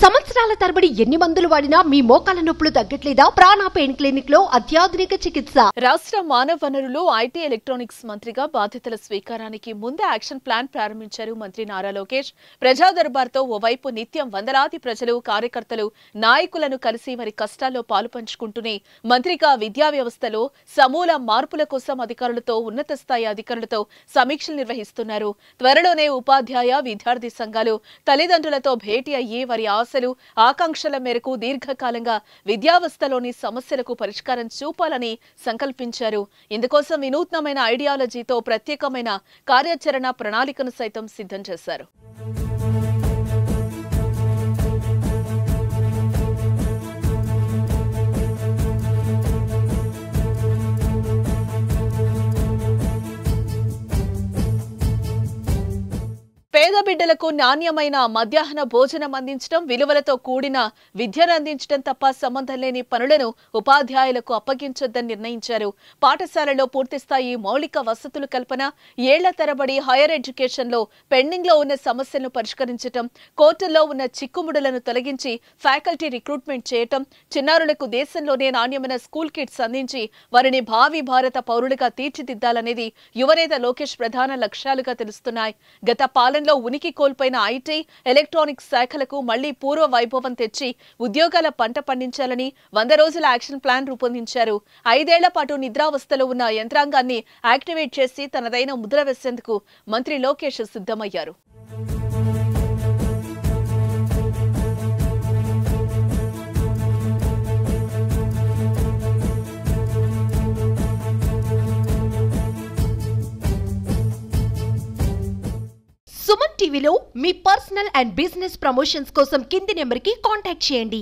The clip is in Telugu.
సంవత్సరాల తరబడి ఎన్ని మందులు వాడినా మీ మోకాల నొప్పులు తగ్గట్లేదా? ప్రాణ పెయిన్ క్లినిక్ లో అత్యాధునిక చికిత్స. రాష్ట్ర మానవ వనరులు ఐటీ ఎలక్ట్రానిక్స్ మంత్రిగా బాధ్యతల స్వీకారానికి ముందే యాక్షన్ ప్లాన్ ప్రారంభించారు మంత్రి నారా లోకేష్. ప్రజా దర్బార్తో ఓవైపు నిత్యం వందలాది ప్రజలు, కార్యకర్తలు, నాయకులను కలిసి వారి కష్టాల్లో పాలుపంచుకుంటూనే మంత్రిగా విద్యా వ్యవస్థలో సమూల మార్పుల కోసం అధికారులతో, ఉన్నత స్థాయి అధికారులతో సమీక్షలు నిర్వహిస్తున్నారు. త్వరలోనే ఉపాధ్యాయ, విద్యార్థి సంఘాలు తల్లిదండ్రులతో భేటీ అయ్యి వారి ఆశలు, ఆకాంక్షల మేరకు దీర్ఘకాలంగా విద్యావస్థలోని సమస్యలకు పరిష్కారం చూపాలని సంకల్పించారు. ఇందుకోసం వినూత్నమైన ఐడియాలజీతో ప్రత్యేకమైన కార్యాచరణ ప్రణాళికను సైతం సిద్ధం చేశారు. పేద బిడ్డలకు నాణ్యమైన మధ్యాహ్న భోజనం అందించడం, విలువలతో కూడిన విద్యను అందించడం తప్ప సంబంధం లేని పనులను ఉపాధ్యాయులకు అప్పగించొద్దని నిర్ణయించారు. పాఠశాలలో పూర్తిస్థాయి మౌలిక వసతులు కల్పన, ఏళ్ల తరబడి హైయర్ ఎడ్యుకేషన్లో పెండింగ్లో ఉన్న సమస్యలను పరిష్కరించడం, కోర్టుల్లో ఉన్న చిక్కుముడులను తొలగించి ఫ్యాకల్టీ రిక్రూట్మెంట్ చేయటం, చిన్నారులకు దేశంలోనే నాణ్యమైన స్కూల్ కిట్స్ అందించి వారిని భావి భారత పౌరులుగా తీర్చిదిద్దాలనేది యువనేత లోకేష్ ప్రధాన లక్ష్యాలుగా తెలుస్తున్నాయి. గత పాలనలో ఉనికి కోల్పోయిన ఐటీ, ఎలక్ట్రానిక్స్ శాఖలకు మళ్లీ పూర్వ వైభవం తెచ్చి ఉద్యోగాల పంట పండించాలని 100 రోజుల యాక్షన్ ప్లాన్ రూపొందించారు. 5 ఏళ్ల పాటు నిద్రావస్థలో ఉన్న యంత్రాంగాన్ని యాక్టివేట్ చేసి తనదైన ముద్ర వేసేందుకు మంత్రి లోకేష్ సిద్ధమయ్యారు. సుమన్ టీవీలో మీ పర్సనల్ అండ్ బిజినెస్ ప్రమోషన్స్ కోసం కింది నెంబర్కి కాంటాక్ట్ చేయండి.